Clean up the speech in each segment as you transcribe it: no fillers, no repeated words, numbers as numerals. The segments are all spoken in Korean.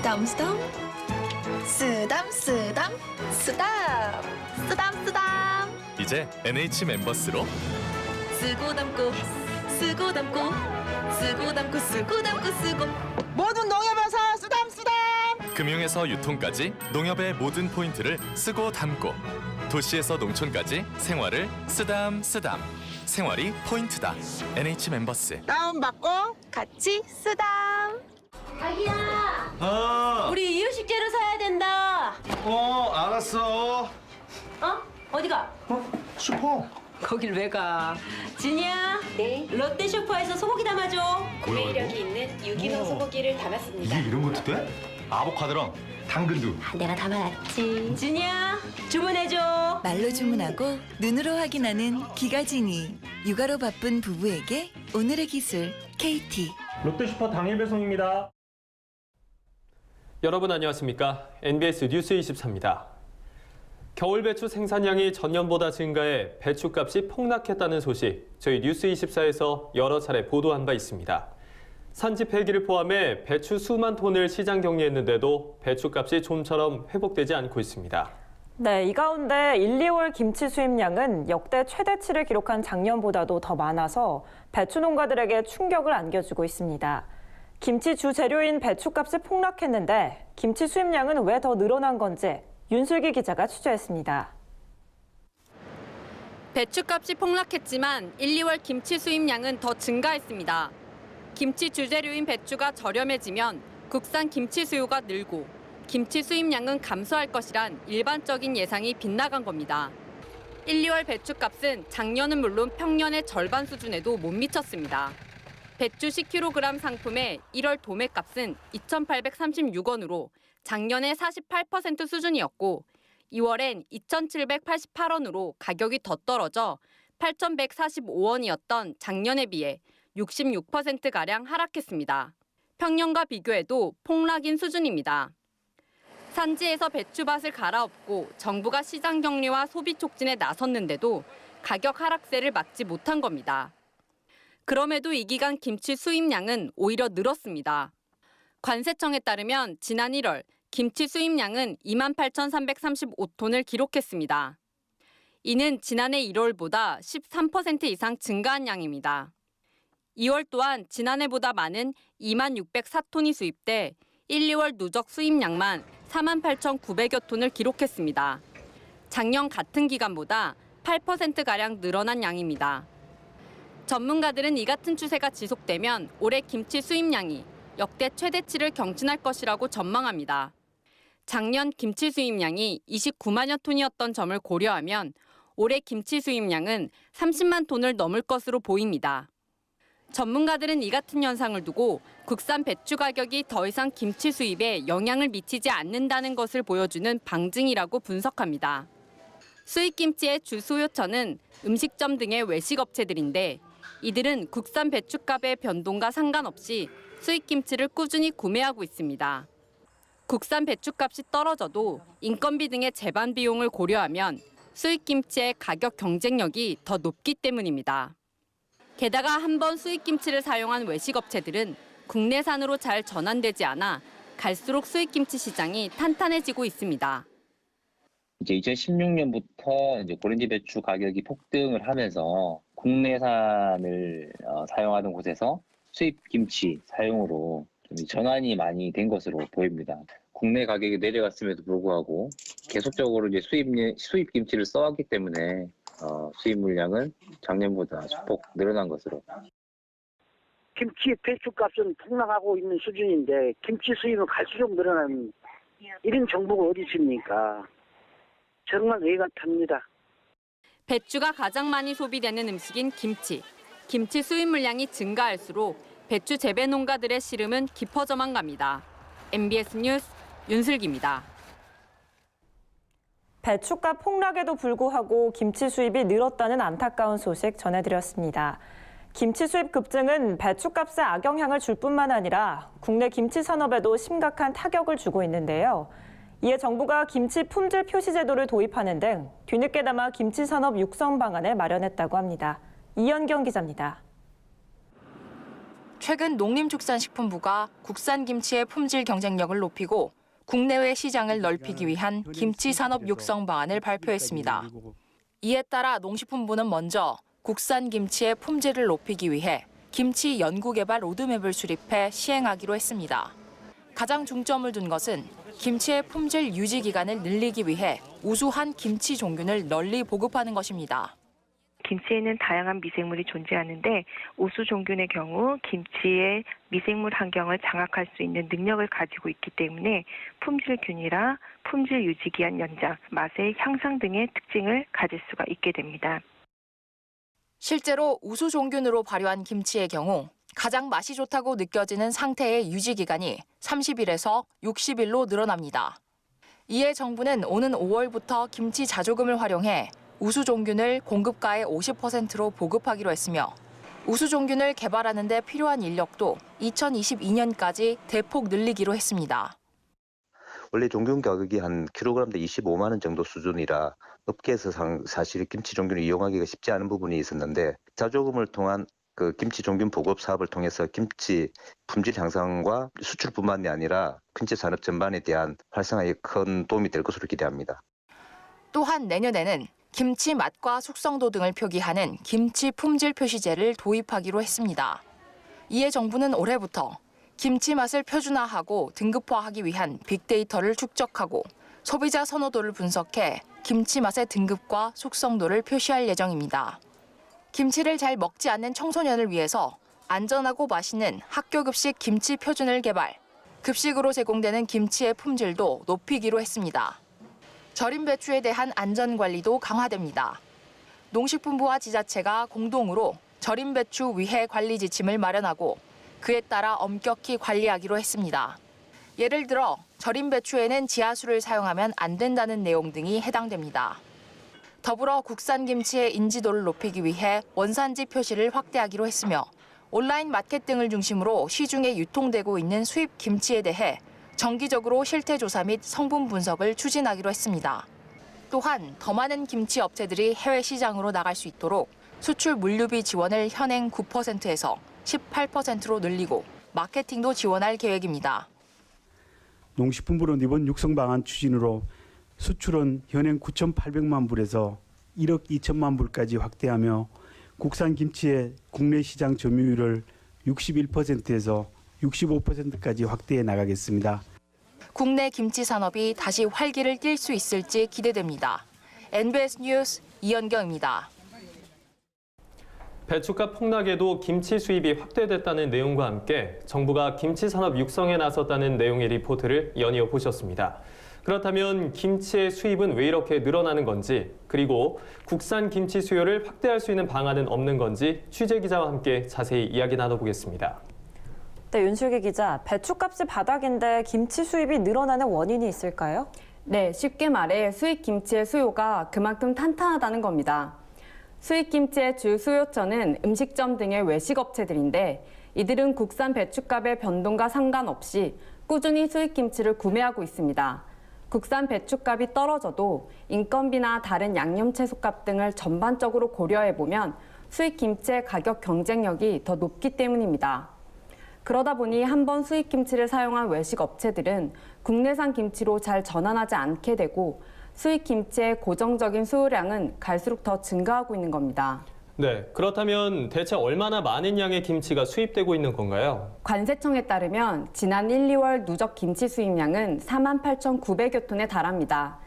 쓰담쓰담 쓰담쓰담 쓰담 쓰담쓰담 이제 NH 멤버스로 쓰고 담고 쓰고 담고 쓰고 담고 쓰고 담고 쓰고 모든 농협에서 쓰담쓰담. 금융에서 유통까지 농협의 모든 포인트를 쓰고 담고 도시에서 농촌까지 생활을 쓰담쓰담 생활이 포인트다. NH 멤버스. 다운받고 같이 쓰담. 아, 우리 이유식재료 사야 된다. 알았어. 어디가? 슈퍼. 거길 왜 가? 진이야. 네, 롯데 쇼퍼에서 소고기 담아줘. 매력이 있는 유기농 소고기를 담았습니다. 이게 이런 것도 돼? 아보카도랑 당근도. 내가 담아놨지. 진이야, 주문해줘. 말로 주문하고 눈으로 확인하는 기가진이. 육아로 바쁜 부부에게 오늘의 기술 KT. 롯데슈퍼 당일 배송입니다. 여러분 안녕하십니까? NBS 뉴스 24입니다. 겨울 배추 생산량이 전년보다 증가해 배추값이 폭락했다는 소식, 저희 뉴스 24에서 여러 차례 보도한 바 있습니다. 산지 폐기를 포함해 배추 수만 톤을 시장 격리했는데도 배추값이 좀처럼 회복되지 않고 있습니다. 네, 이 가운데 1, 2월 김치 수입량은 역대 최대치를 기록한 작년보다도 더 많아서 배추 농가들에게 충격을 안겨주고 있습니다. 김치 주 재료인 배추값이 폭락했는데 김치 수입량은 왜 더 늘어난 건지 윤슬기 기자가 취재했습니다. 배추값이 폭락했지만 1, 2월 김치 수입량은 더 증가했습니다. 김치 주재료인 배추가 저렴해지면 국산 김치 수요가 늘고 김치 수입량은 감소할 것이란 일반적인 예상이 빗나간 겁니다. 1, 2월 배추값은 작년은 물론 평년의 절반 수준에도 못 미쳤습니다. 배추 10kg 상품의 1월 도매값은 2,836원으로 작년의 48% 수준이었고 2월엔 2,788원으로 가격이 더 떨어져 8,145원이었던 작년에 비해 66%가량 하락했습니다. 평년과 비교해도 폭락인 수준입니다. 산지에서 배추밭을 갈아엎고 정부가 시장 격리와 소비 촉진에 나섰는데도 가격 하락세를 막지 못한 겁니다. 그럼에도 이 기간 김치 수입량은 오히려 늘었습니다. 관세청에 따르면 지난 1월 김치 수입량은 28,335톤을 기록했습니다. 이는 지난해 1월보다 13% 이상 증가한 양입니다. 2월 또한 지난해보다 많은 26,604톤이 수입돼 1, 2월 누적 수입량만 48,900여 톤을 기록했습니다. 작년 같은 기간보다 8%가량 늘어난 양입니다. 전문가들은 이 같은 추세가 지속되면 올해 김치 수입량이 역대 최대치를 경신할 것이라고 전망합니다. 작년 김치 수입량이 29만여 톤이었던 점을 고려하면 올해 김치 수입량은 30만 톤을 넘을 것으로 보입니다. 전문가들은 이 같은 현상을 두고 국산 배추 가격이 더 이상 김치 수입에 영향을 미치지 않는다는 것을 보여주는 방증이라고 분석합니다. 수입 김치의 주 수요처는 음식점 등의 외식업체들인데 이들은 국산 배추값의 변동과 상관없이 수입 김치를 꾸준히 구매하고 있습니다. 국산 배추값이 떨어져도 인건비 등의 재반 비용을 고려하면 수입 김치의 가격 경쟁력이 더 높기 때문입니다. 게다가 한 번 수입 김치를 사용한 외식업체들은 국내산으로 잘 전환되지 않아 갈수록 수입 김치 시장이 탄탄해지고 있습니다. 이제 2016년부터 이제 고랭지 배추 가격이 폭등을 하면서 국내산을 사용하던 곳에서 수입 김치 사용으로 좀 전환이 많이 된 것으로 보입니다. 국내 가격이 내려갔음에도 불구하고 계속적으로 이제 수입 김치를 써왔기 때문에 수입 물량은 작년보다 소폭 늘어난 것으로. 김치 배추값은 폭락하고 있는 수준인데 김치 수입은 갈수록 늘어나는 이런 정보가 어디 있습니까? 정말 의가 탑니다. 배추가 가장 많이 소비되는 음식인 김치. 김치 수입 물량이 증가할수록 배추 재배 농가들의 시름은 깊어져만 갑니다. MBS 뉴스 윤슬기입니다. 배추값 폭락에도 불구하고 김치 수입이 늘었다는 안타까운 소식 전해드렸습니다. 김치 수입 급증은 배추값에 악영향을 줄 뿐만 아니라 국내 김치 산업에도 심각한 타격을 주고 있는데요. 이에 정부가 김치 품질 표시 제도를 도입하는 등 뒤늦게나마 김치 산업 육성 방안을 마련했다고 합니다. 이현경 기자입니다. 최근 농림축산식품부가 국산 김치의 품질 경쟁력을 높이고 국내외 시장을 넓히기 위한 김치 산업 육성 방안을 발표했습니다. 이에 따라 농식품부는 먼저 국산 김치의 품질을 높이기 위해 김치 연구개발 로드맵을 수립해 시행하기로 했습니다. 가장 중점을 둔 것은 김치의 품질 유지 기간을 늘리기 위해 우수한 김치 종균을 널리 보급하는 것입니다. 김치에는 다양한 미생물이 존재하는데 우수 종균의 경우 김치의 미생물 환경을 장악할 수 있는 능력을 가지고 있기 때문에 품질 균일화, 품질 유지 기한 연장, 맛의 향상 등의 특징을 가질 수가 있게 됩니다. 실제로 우수 종균으로 발효한 김치의 경우 가장 맛이 좋다고 느껴지는 상태의 유지 기간이 30일에서 60일로 늘어납니다. 이에 정부는 오는 5월부터 김치 자조금을 활용해 우수 종균을 공급가의 50%로 보급하기로 했으며 우수 종균을 개발하는 데 필요한 인력도 2022년까지 대폭 늘리기로 했습니다. 원래 종균 가격이 한 킬로그램당 25만 원 정도 수준이라 업계에서 사실 김치 종균을 이용하기가 쉽지 않은 부분이 있었는데 자조금을 통한 그 김치 종균 보급 사업을 통해서 김치 품질 향상과 수출뿐만이 아니라 김치 산업 전반에 대한 활성화에 큰 도움이 될 것으로 기대합니다. 또한 내년에는 김치 맛과 숙성도 등을 표기하는 김치 품질 표시제를 도입하기로 했습니다. 이에 정부는 올해부터 김치 맛을 표준화하고 등급화하기 위한 빅데이터를 축적하고 소비자 선호도를 분석해 김치 맛의 등급과 숙성도를 표시할 예정입니다. 김치를 잘 먹지 않는 청소년을 위해서 안전하고 맛있는 학교 급식 김치 표준을 개발, 급식으로 제공되는 김치의 품질도 높이기로 했습니다. 절임 배추에 대한 안전 관리도 강화됩니다. 농식품부와 지자체가 공동으로 절임 배추 위해 관리 지침을 마련하고 그에 따라 엄격히 관리하기로 했습니다. 예를 들어 절임 배추에는 지하수를 사용하면 안 된다는 내용 등이 해당됩니다. 더불어 국산 김치의 인지도를 높이기 위해 원산지 표시를 확대하기로 했으며 온라인 마켓 등을 중심으로 시중에 유통되고 있는 수입 김치에 대해 정기적으로 실태 조사 및 성분 분석을 추진하기로 했습니다. 또한 더 많은 김치 업체들이 해외 시장으로 나갈 수 있도록 수출 물류비 지원을 현행 9%에서 18%로 늘리고 마케팅도 지원할 계획입니다. 농식품부는 이번 육성 방안 추진으로 수출은 현행 9,800만 불에서 1억 2천만 불까지 확대하며 국산 김치의 국내 시장 점유율을 61%에서 65%까지 확대해 나가겠습니다. 국내 김치 산업이 다시 활기를 띨 수 있을지 기대됩니다. NBS 뉴스 이현경입니다. 배추값 폭락에도 김치 수입이 확대됐다는 내용과 함께 정부가 김치 산업 육성에 나섰다는 내용의 리포트를 연이어 보셨습니다. 그렇다면 김치의 수입은 왜 이렇게 늘어나는 건지, 그리고 국산 김치 수요를 확대할 수 있는 방안은 없는 건지 취재 기자와 함께 자세히 이야기 나눠보겠습니다. 네, 윤슬기 기자, 배추값이 바닥인데 김치 수입이 늘어나는 원인이 있을까요? 네, 쉽게 말해 수입 김치의 수요가 그만큼 탄탄하다는 겁니다. 수입 김치의 주 수요처는 음식점 등의 외식 업체들인데 이들은 국산 배추값의 변동과 상관없이 꾸준히 수입 김치를 구매하고 있습니다. 국산 배추값이 떨어져도 인건비나 다른 양념 채소값 등을 전반적으로 고려해보면 수입 김치의 가격 경쟁력이 더 높기 때문입니다. 그러다 보니 한번 수입 김치를 사용한 외식 업체들은 국내산 김치로 잘 전환하지 않게 되고 수입 김치의 고정적인 수요량은 갈수록 더 증가하고 있는 겁니다. 네, 그렇다면 대체 얼마나 많은 양의 김치가 수입되고 있는 건가요? 관세청에 따르면 지난 1, 2월 누적 김치 수입량은 48,900여 톤에 달합니다.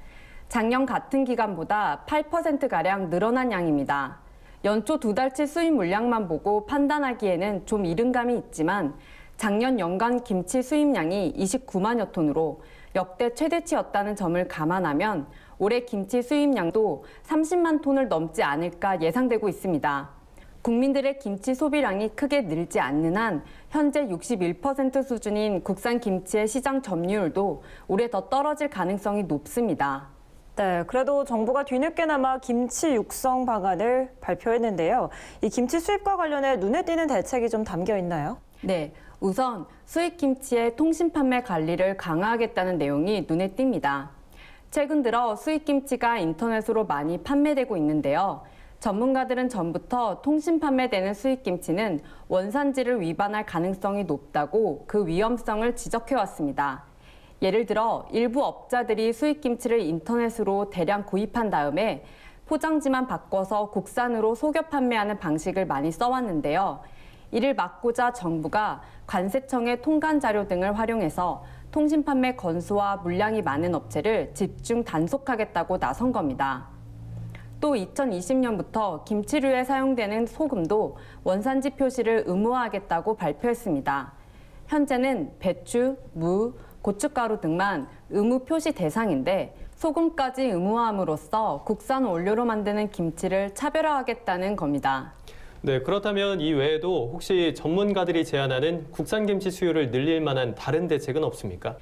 작년 같은 기간보다 8%가량 늘어난 양입니다. 연초 2달치 수입 물량만 보고 판단하기에는 좀 이른 감이 있지만 작년 연간 김치 수입량이 29만여 톤으로 역대 최대치였다는 점을 감안하면 올해 김치 수입량도 30만 톤을 넘지 않을까 예상되고 있습니다. 국민들의 김치 소비량이 크게 늘지 않는 한 현재 61% 수준인 국산 김치의 시장 점유율도 올해 더 떨어질 가능성이 높습니다. 네, 그래도 정부가 뒤늦게나마 김치 육성 방안을 발표했는데요. 이 김치 수입과 관련해 눈에 띄는 대책이 좀 담겨 있나요? 네, 우선 수입 김치의 통신 판매 관리를 강화하겠다는 내용이 눈에 띕니다. 최근 들어 수입 김치가 인터넷으로 많이 판매되고 있는데요. 전문가들은 전부터 통신 판매되는 수입김치는 원산지를 위반할 가능성이 높다고 그 위험성을 지적해왔습니다. 예를 들어 일부 업자들이 수입김치를 인터넷으로 대량 구입한 다음에 포장지만 바꿔서 국산으로 속여 판매하는 방식을 많이 써왔는데요. 이를 막고자 정부가 관세청의 통관 자료 등을 활용해서 통신 판매 건수와 물량이 많은 업체를 집중 단속하겠다고 나선 겁니다. 또 2020년부터 김치류에 사용되는 소금도 원산지 표시를 의무화하겠다고 발표했습니다. 현재는 배추, 무, 고춧가루 등만 의무 표시 대상인데 소금까지 의무화함으로써 국산 원료로 만드는 김치를 차별화하겠다는 겁니다. 네, 그렇다면 이 외에도 혹시 전문가들이 제안하는 국산 김치 수요를 늘릴 만한 다른 대책은 없습니까?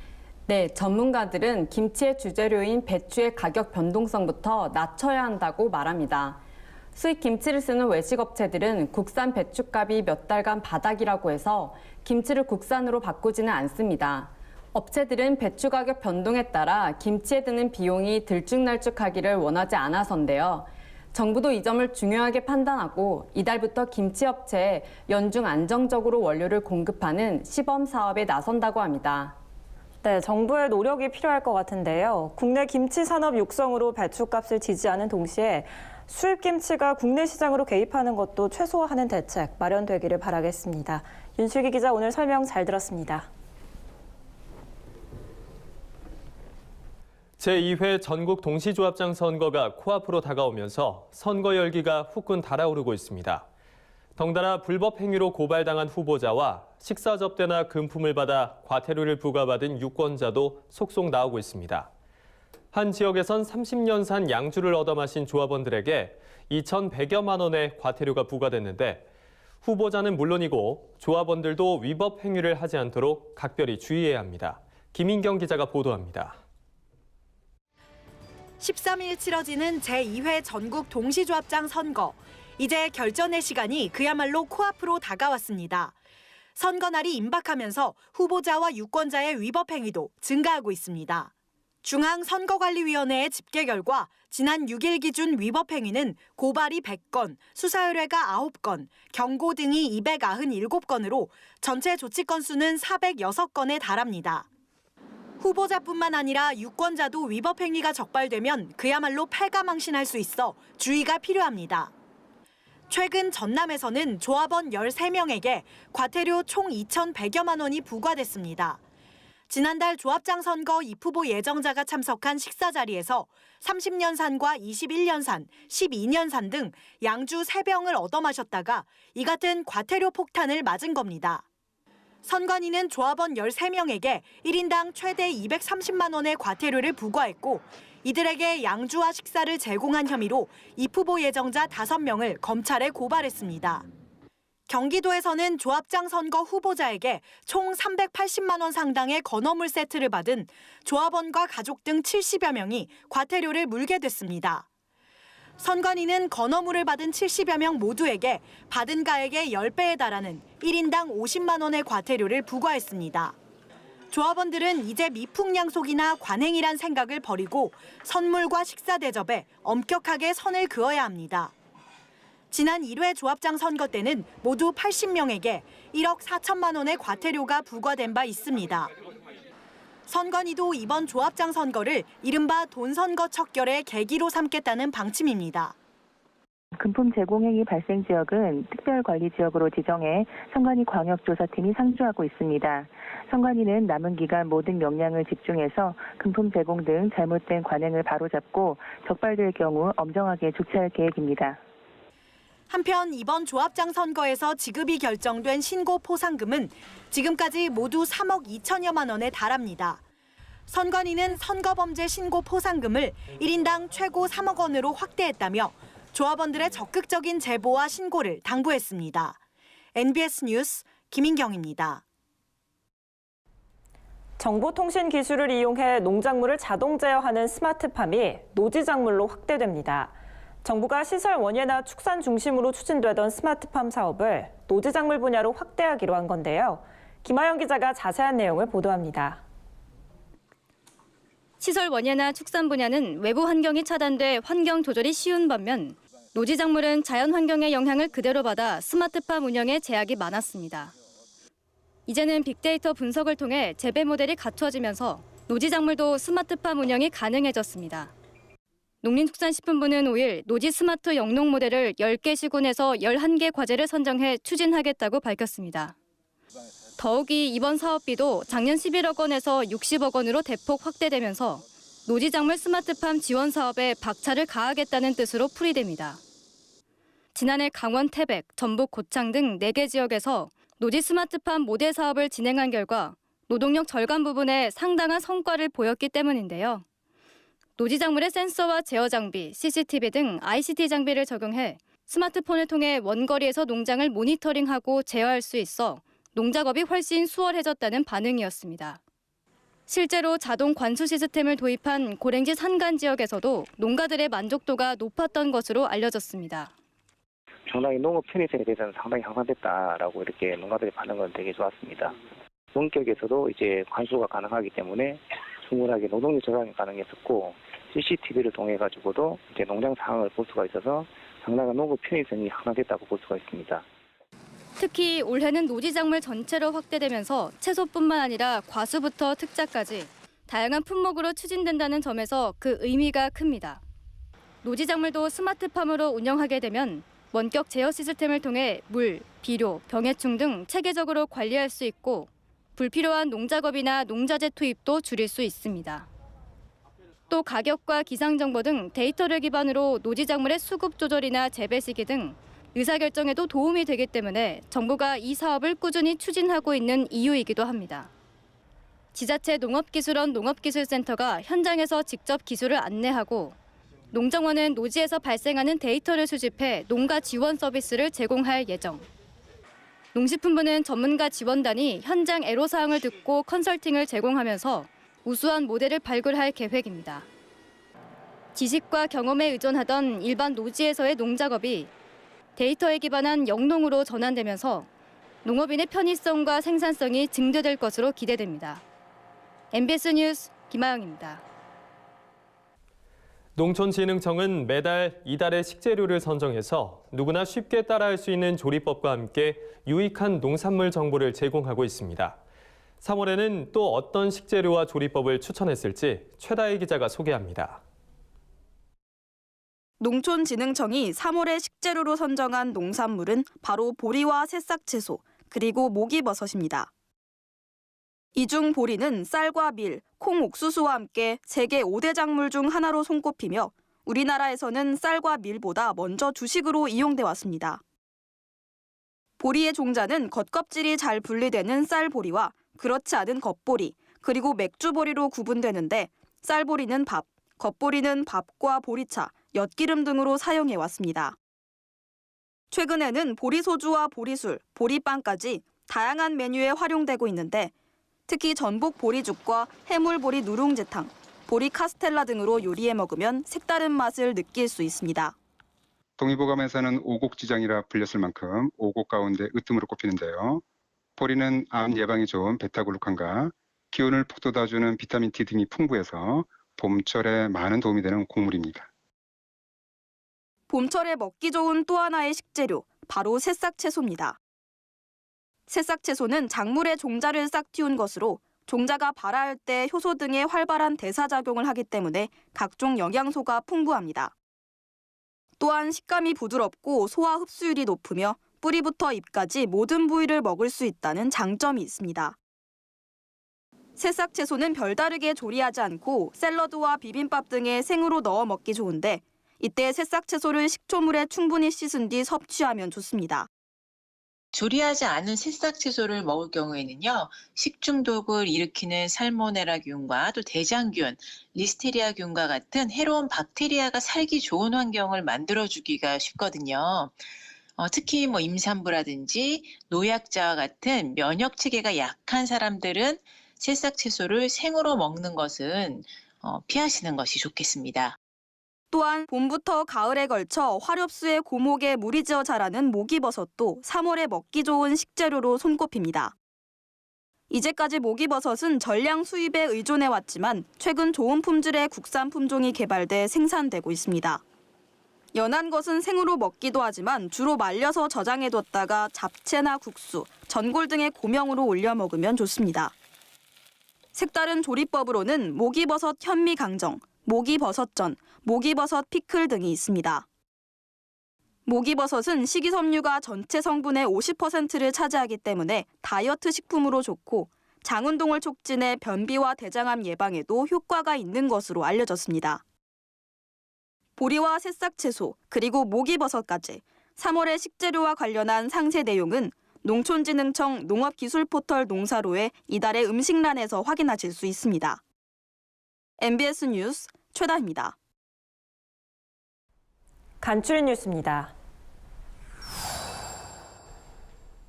네, 전문가들은 김치의 주재료인 배추의 가격 변동성부터 낮춰야 한다고 말합니다. 수입 김치를 쓰는 외식업체들은 국산 배추값이 몇 달간 바닥이라고 해서 김치를 국산으로 바꾸지는 않습니다. 업체들은 배추 가격 변동에 따라 김치에 드는 비용이 들쭉날쭉하기를 원하지 않아서인데요. 정부도 이 점을 중요하게 판단하고 이달부터 김치업체에 연중 안정적으로 원료를 공급하는 시범 사업에 나선다고 합니다. 네, 정부의 노력이 필요할 것 같은데요. 국내 김치 산업 육성으로 배추값을 지지하는 동시에 수입 김치가 국내 시장으로 개입하는 것도 최소화하는 대책 마련되기를 바라겠습니다. 윤슬기 기자 오늘 설명 잘 들었습니다. 제2회 전국 동시조합장 선거가 코앞으로 다가오면서 선거 열기가 후끈 달아오르고 있습니다. 덩달아 불법 행위로 고발당한 후보자와 식사 접대나 금품을 받아 과태료를 부과받은 유권자도 속속 나오고 있습니다. 한 지역에선 30년산 양주를 얻어 마신 조합원들에게 2,100여만 원의 과태료가 부과됐는데 후보자는 물론이고 조합원들도 위법 행위를 하지 않도록 각별히 주의해야 합니다. 김인경 기자가 보도합니다. 13일 치러지는 제2회 전국 동시조합장 선거. 이제 결전의 시간이 그야말로 코앞으로 다가왔습니다. 선거 날이 임박하면서 후보자와 유권자의 위법 행위도 증가하고 있습니다. 중앙선거관리위원회의 집계 결과 지난 6일 기준 위법 행위는 고발이 100건, 수사 의뢰가 9건, 경고 등이 297건으로 전체 조치 건수는 406건에 달합니다. 후보자뿐만 아니라 유권자도 위법 행위가 적발되면 그야말로 패가망신할 수 있어 주의가 필요합니다. 최근 전남에서는 조합원 13명에게 과태료 총 2,100여만 원이 부과됐습니다. 지난달 조합장 선거 입후보 예정자가 참석한 식사 자리에서 30년산과 21년산, 12년산 등 양주 3병을 얻어 마셨다가 이 같은 과태료 폭탄을 맞은 겁니다. 선관위는 조합원 13명에게 1인당 최대 230만 원의 과태료를 부과했고 이들에게 양주와 식사를 제공한 혐의로 입후보 예정자 5명을 검찰에 고발했습니다. 경기도에서는 조합장 선거 후보자에게 총 380만 원 상당의 건어물 세트를 받은 조합원과 가족 등 70여 명이 과태료를 물게 됐습니다. 선관위는 건어물을 받은 70여 명 모두에게 받은 가액의 10배에 달하는 1인당 50만 원의 과태료를 부과했습니다. 조합원들은 이제 미풍양속이나 관행이란 생각을 버리고 선물과 식사 대접에 엄격하게 선을 그어야 합니다. 지난 1회 조합장 선거 때는 모두 80명에게 1억 4천만 원의 과태료가 부과된 바 있습니다. 선관위도 이번 조합장 선거를 이른바 돈선거 척결의 계기로 삼겠다는 방침입니다. 금품 제공 행위 발생 지역은 특별관리지역으로 지정해 선관위 광역조사팀이 상주하고 있습니다. 선관위는 남은 기간 모든 역량을 집중해서 금품 제공 등 잘못된 관행을 바로잡고 적발될 경우 엄정하게 조치할 계획입니다. 한편 이번 조합장 선거에서 지급이 결정된 신고 포상금은 지금까지 모두 3억 2천여만 원에 달합니다. 선관위는 선거범죄 신고 포상금을 1인당 최고 3억 원으로 확대했다며 조합원들의 적극적인 제보와 신고를 당부했습니다. NBS 뉴스 김인경입니다. 정보통신 기술을 이용해 농작물을 자동 제어하는 스마트팜이 노지작물로 확대됩니다. 정부가 시설 원예나 축산 중심으로 추진되던 스마트팜 사업을 노지작물 분야로 확대하기로 한 건데요. 김하영 기자가 자세한 내용을 보도합니다. 시설 원예나 축산 분야는 외부 환경이 차단돼 환경 조절이 쉬운 반면 노지작물은 자연환경의 영향을 그대로 받아 스마트팜 운영에 제약이 많았습니다. 이제는 빅데이터 분석을 통해 재배 모델이 갖춰지면서 노지작물도 스마트팜 운영이 가능해졌습니다. 농림축산식품부는 5일 노지 스마트 영농 모델을 10개 시군에서 11개 과제를 선정해 추진하겠다고 밝혔습니다. 더욱이 이번 사업비도 작년 11억 원에서 60억 원으로 대폭 확대되면서 노지작물 스마트팜 지원 사업에 박차를 가하겠다는 뜻으로 풀이됩니다. 지난해 강원 태백, 전북 고창 등 4개 지역에서 노지 스마트팜 모델 사업을 진행한 결과 노동력 절감 부분에 상당한 성과를 보였기 때문인데요. 노지작물의 센서와 제어 장비, CCTV 등 ICT 장비를 적용해 스마트폰을 통해 원거리에서 농장을 모니터링하고 제어할 수 있어 농작업이 훨씬 수월해졌다는 반응이었습니다. 실제로 자동 관수 시스템을 도입한 고랭지 산간 지역에서도 농가들의 만족도가 높았던 것으로 알려졌습니다. 상당히 농업 편의성에 대해서는 상당히 향상됐다라고 이렇게 농가들의 반응은 되게 좋았습니다. 농격에서도 이제 관수가 가능하기 때문에 충분하게 노동력 저감이 가능했었고 CCTV를 통해 가지고도 이제 농장 상황을 볼 수가 있어서 상당한 농업 편의성이 향상됐다고 볼 수가 있습니다. 특히 올해는 노지작물 전체로 확대되면서 채소뿐만 아니라 과수부터 특자까지 다양한 품목으로 추진된다는 점에서 그 의미가 큽니다. 노지작물도 스마트팜으로 운영하게 되면 원격 제어 시스템을 통해 물, 비료, 병해충 등 체계적으로 관리할 수 있고 불필요한 농작업이나 농자재 투입도 줄일 수 있습니다. 또 가격과 기상 정보 등 데이터를 기반으로 노지작물의 수급 조절이나 재배 시기 등 의사결정에도 도움이 되기 때문에 정부가 이 사업을 꾸준히 추진하고 있는 이유이기도 합니다. 지자체 농업기술원 농업기술센터가 현장에서 직접 기술을 안내하고 농정원은 노지에서 발생하는 데이터를 수집해 농가 지원 서비스를 제공할 예정. 농식품부는 전문가 지원단이 현장 애로사항을 듣고 컨설팅을 제공하면서 우수한 모델을 발굴할 계획입니다. 지식과 경험에 의존하던 일반 노지에서의 농작업이 데이터에 기반한 영농으로 전환되면서 농업인의 편의성과 생산성이 증대될 것으로 기대됩니다. MBS 뉴스 김아영입니다. 농촌진흥청은 매달 이달의 식재료를 선정해서 누구나 쉽게 따라할 수 있는 조리법과 함께 유익한 농산물 정보를 제공하고 있습니다. 3월에는 또 어떤 식재료와 조리법을 추천했을지 최다희 기자가 소개합니다. 농촌진흥청이 3월에 식재료로 선정한 농산물은 바로 보리와 새싹채소, 그리고 목이버섯입니다. 이 중 보리는 쌀과 밀, 콩, 옥수수와 함께 세계 5대 작물 중 하나로 손꼽히며 우리나라에서는 쌀과 밀보다 먼저 주식으로 이용돼 왔습니다. 보리의 종자는 겉껍질이 잘 분리되는 쌀보리와 그렇지 않은 겉보리, 그리고 맥주보리로 구분되는데 쌀보리는 밥, 겉보리는 밥과 보리차, 엿기름 등으로 사용해 왔습니다. 최근에는 보리소주와 보리술, 보리빵까지 다양한 메뉴에 활용되고 있는데 특히 전복 보리죽과 해물보리 누룽지탕, 보리 카스텔라 등으로 요리해 먹으면 색다른 맛을 느낄 수 있습니다. 동의보감에서는 오곡지장이라 불렸을 만큼 오곡 가운데 으뜸으로 꼽히는데요. 보리는 암 예방에 좋은 베타글루칸과 기운을 북돋아주는 비타민 D 등이 풍부해서 봄철에 많은 도움이 되는 곡물입니다. 봄철에 먹기 좋은 또 하나의 식재료, 바로 새싹채소입니다. 새싹채소는 작물의 종자를 싹 틔운 것으로 종자가 발화할 때 효소 등의 활발한 대사작용을 하기 때문에 각종 영양소가 풍부합니다. 또한 식감이 부드럽고 소화 흡수율이 높으며 뿌리부터 잎까지 모든 부위를 먹을 수 있다는 장점이 있습니다. 새싹채소는 별다르게 조리하지 않고 샐러드와 비빔밥 등에 생으로 넣어 먹기 좋은데 이때 새싹채소를 식초물에 충분히 씻은 뒤 섭취하면 좋습니다. 조리하지 않은 새싹채소를 먹을 경우에는요, 식중독을 일으키는 살모넬라균과 또 대장균, 리스테리아균과 같은 해로운 박테리아가 살기 좋은 환경을 만들어주기가 쉽거든요. 특히 임산부라든지 노약자와 같은 면역 체계가 약한 사람들은 새싹채소를 생으로 먹는 것은 피하시는 것이 좋겠습니다. 또한 봄부터 가을에 걸쳐 화렵수의 고목에 물이 지어 자라는 목이버섯도 3월에 먹기 좋은 식재료로 손꼽힙니다. 이제까지 목이버섯은 전량 수입에 의존해왔지만 최근 좋은 품질의 국산 품종이 개발돼 생산되고 있습니다. 연한 것은 생으로 먹기도 하지만 주로 말려서 저장해뒀다가 잡채나 국수, 전골 등의 고명으로 올려 먹으면 좋습니다. 색다른 조리법으로는 목이버섯 현미 강정, 목이버섯전, 목이버섯 피클 등이 있습니다. 목이버섯은 식이섬유가 전체 성분의 50%를 차지하기 때문에 다이어트 식품으로 좋고 장운동을 촉진해 변비와 대장암 예방에도 효과가 있는 것으로 알려졌습니다. 보리와 새싹 채소, 그리고 목이버섯까지 3월의 식재료와 관련한 상세 내용은 농촌진흥청 농업기술포털 농사로의 이달의 음식란에서 확인하실 수 있습니다. MBS 뉴스 최다희입니다. 간추린 뉴스입니다.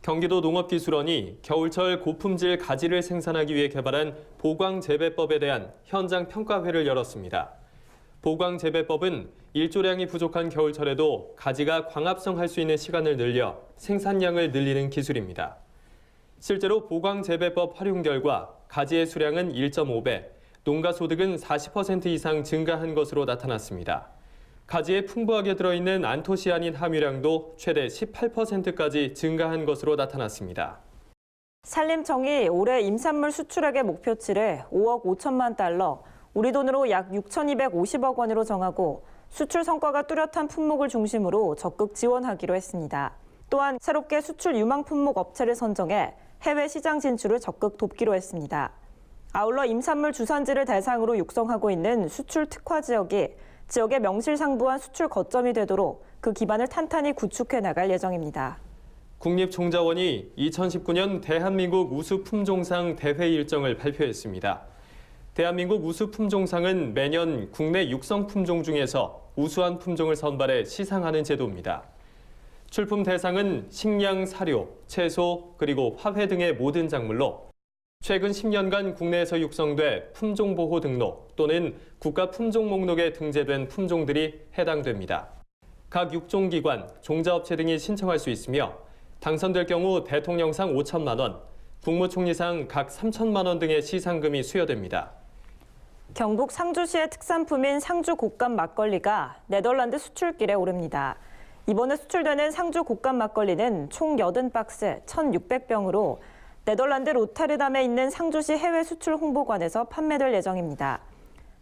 경기도 농업기술원이 겨울철 고품질 가지를 생산하기 위해 개발한 보광재배법에 대한 현장 평가회를 열었습니다. 보광재배법은 일조량이 부족한 겨울철에도 가지가 광합성할 수 있는 시간을 늘려 생산량을 늘리는 기술입니다. 실제로 보광재배법 활용 결과 가지의 수량은 1.5배, 농가 소득은 40% 이상 증가한 것으로 나타났습니다. 가지에 풍부하게 들어있는 안토시아닌 함유량도 최대 18%까지 증가한 것으로 나타났습니다. 산림청이 올해 임산물 수출액의 목표치를 5억 5천만 달러, 우리 돈으로 약 6,250억 원으로 정하고 수출 성과가 뚜렷한 품목을 중심으로 적극 지원하기로 했습니다. 또한 새롭게 수출 유망 품목 업체를 선정해 해외 시장 진출을 적극 돕기로 했습니다. 아울러 임산물 주산지를 대상으로 육성하고 있는 수출 특화 지역이 지역의 명실상부한 수출 거점이 되도록 그 기반을 탄탄히 구축해 나갈 예정입니다. 국립종자원이 2019년 대한민국 우수품종상 대회 일정을 발표했습니다. 대한민국 우수품종상은 매년 국내 육성 품종 중에서 우수한 품종을 선발해 시상하는 제도입니다. 출품 대상은 식량, 사료, 채소, 그리고 화훼 등의 모든 작물로 최근 10년간 국내에서 육성돼 품종보호 등록 또는 국가품종 목록에 등재된 품종들이 해당됩니다. 각 육종기관, 종자업체 등이 신청할 수 있으며 당선될 경우 대통령상 5천만 원, 국무총리상 각 3천만 원 등의 시상금이 수여됩니다. 경북 상주시의 특산품인 상주 곶감 막걸리가 네덜란드 수출길에 오릅니다. 이번에 수출되는 상주 곶감 막걸리는 총 80박스 1,600병으로 네덜란드 로테르담에 있는 상주시 해외 수출 홍보관에서 판매될 예정입니다.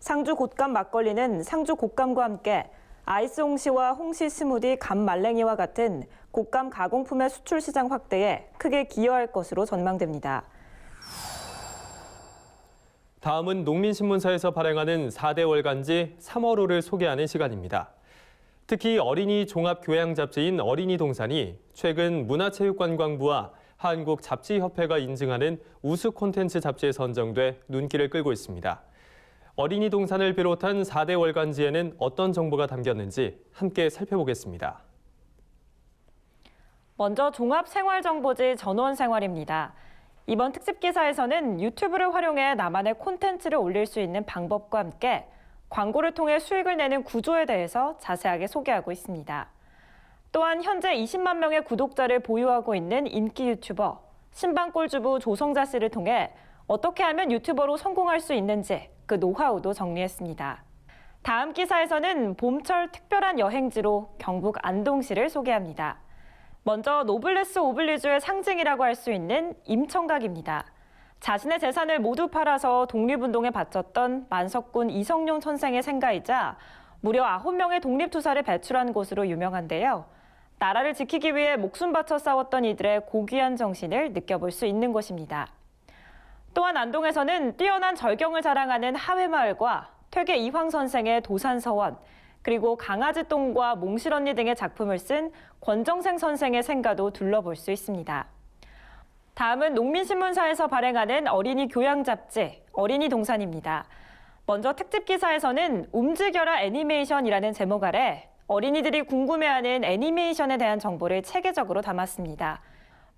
상주 곶감 막걸리는 상주 곶감과 함께 아이스 홍시와 홍시 스무디, 감 말랭이와 같은 곶감 가공품의 수출 시장 확대에 크게 기여할 것으로 전망됩니다. 다음은 농민신문사에서 발행하는 4대 월간지 3월호를 소개하는 시간입니다. 특히 어린이 종합교양 잡지인 어린이 동산이 최근 문화체육관광부와 한국잡지협회가 인증하는 우수 콘텐츠 잡지에 선정돼 눈길을 끌고 있습니다. 어린이 동산을 비롯한 4대 월간지에는 어떤 정보가 담겼는지 함께 살펴보겠습니다. 먼저 종합생활정보지 전원생활입니다. 이번 특집 기사에서는 유튜브를 활용해 나만의 콘텐츠를 올릴 수 있는 방법과 함께 광고를 통해 수익을 내는 구조에 대해서 자세하게 소개하고 있습니다. 또한 현재 20만 명의 구독자를 보유하고 있는 인기 유튜버 신방골주부 조성자 씨를 통해 어떻게 하면 유튜버로 성공할 수 있는지 그 노하우도 정리했습니다. 다음 기사에서는 봄철 특별한 여행지로 경북 안동시를 소개합니다. 먼저 노블레스 오블리주의 상징이라고 할 수 있는 임청각입니다. 자신의 재산을 모두 팔아서 독립운동에 바쳤던 만석군 이성룡 선생의 생가이자 무려 9명의 독립투사를 배출한 곳으로 유명한데요. 나라를 지키기 위해 목숨 바쳐 싸웠던 이들의 고귀한 정신을 느껴볼 수 있는 곳입니다. 또한 안동에서는 뛰어난 절경을 자랑하는 하회마을과 퇴계 이황 선생의 도산서원, 그리고 강아지똥과 몽실언니 등의 작품을 쓴 권정생 선생의 생가도 둘러볼 수 있습니다. 다음은 농민신문사에서 발행하는 어린이 교양 잡지 어린이 동산입니다. 먼저 특집 기사에서는 움직여라 애니메이션이라는 제목 아래 어린이들이 궁금해하는 애니메이션에 대한 정보를 체계적으로 담았습니다.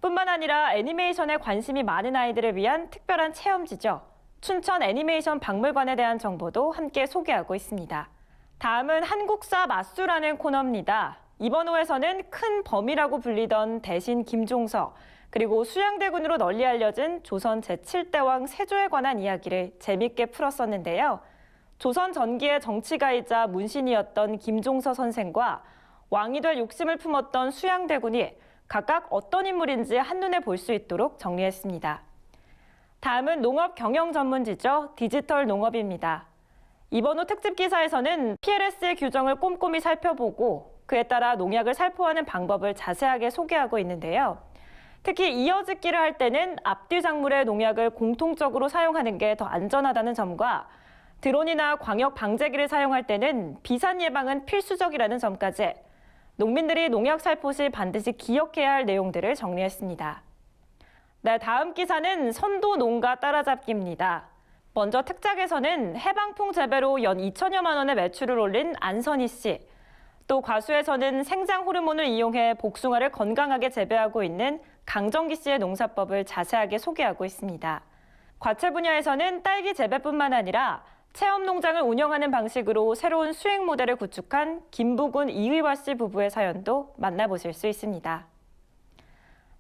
뿐만 아니라 애니메이션에 관심이 많은 아이들을 위한 특별한 체험지죠. 춘천 애니메이션 박물관에 대한 정보도 함께 소개하고 있습니다. 다음은 한국사 맛수라는 코너입니다. 이번 호에서는 큰 범이라고 불리던 대신 김종서, 그리고 수양대군으로 널리 알려진 조선 제7대왕 세조에 관한 이야기를 재밌게 풀었었는데요. 조선 전기의 정치가이자 문신이었던 김종서 선생과 왕이 될 욕심을 품었던 수양대군이 각각 어떤 인물인지 한눈에 볼 수 있도록 정리했습니다. 다음은 농업 경영 전문지죠. 디지털 농업입니다. 이번 호 특집 기사에서는 PLS의 규정을 꼼꼼히 살펴보고 그에 따라 농약을 살포하는 방법을 자세하게 소개하고 있는데요. 특히 이어짓기를 할 때는 앞뒤 작물의 농약을 공통적으로 사용하는 게 더 안전하다는 점과 드론이나 광역 방제기를 사용할 때는 비산 예방은 필수적이라는 점까지 농민들이 농약 살포 시 반드시 기억해야 할 내용들을 정리했습니다. 네, 다음 기사는 선도 농가 따라잡기입니다. 먼저 특작에서는 해방풍 재배로 연 2천여만 원의 매출을 올린 안선희 씨, 또 과수에서는 생장 호르몬을 이용해 복숭아를 건강하게 재배하고 있는 강정기 씨의 농사법을 자세하게 소개하고 있습니다. 과채 분야에서는 딸기 재배뿐만 아니라 체험 농장을 운영하는 방식으로 새로운 수익 모델을 구축한 김부군 이의화 씨 부부의 사연도 만나보실 수 있습니다.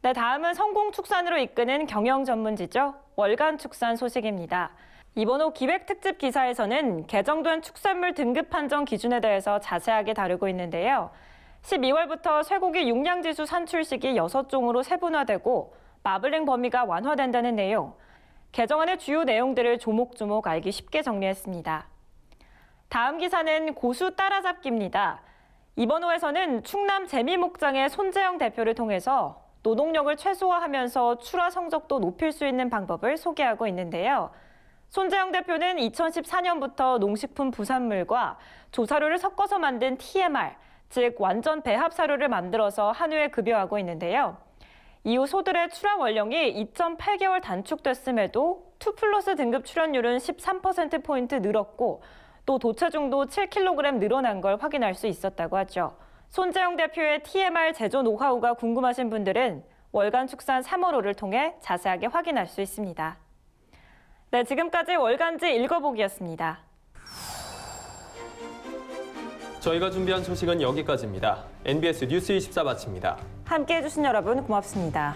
네, 다음은 성공축산으로 이끄는 경영 전문지죠. 월간축산 소식입니다. 이번 호 기획특집 기사에서는 개정된 축산물 등급 판정 기준에 대해서 자세하게 다루고 있는데요. 12월부터 쇠고기 육량지수 산출식이 6종으로 세분화되고 마블링 범위가 완화된다는 내용, 개정안의 주요 내용들을 조목조목 알기 쉽게 정리했습니다. 다음 기사는 고수 따라잡기입니다. 이번 호에서는 충남 재미목장의 손재영 대표를 통해서 노동력을 최소화하면서 출하 성적도 높일 수 있는 방법을 소개하고 있는데요. 손재영 대표는 2014년부터 농식품 부산물과 조사료를 섞어서 만든 TMR, 즉 완전 배합 사료를 만들어서 한우에 급여하고 있는데요. 이후 소들의 출하 원령이 2.8개월 단축됐음에도 2플러스 등급 출연율은 13%포인트 늘었고 또 도체중도 7kg 늘어난 걸 확인할 수 있었다고 하죠. 손재영 대표의 TMR 제조 노하우가 궁금하신 분들은 월간축산 3월호를 통해 자세하게 확인할 수 있습니다. 네, 지금까지 월간지 읽어보기였습니다. 저희가 준비한 소식은 여기까지입니다. NBS 뉴스 24 마칩니다. 함께해 주신 여러분 고맙습니다.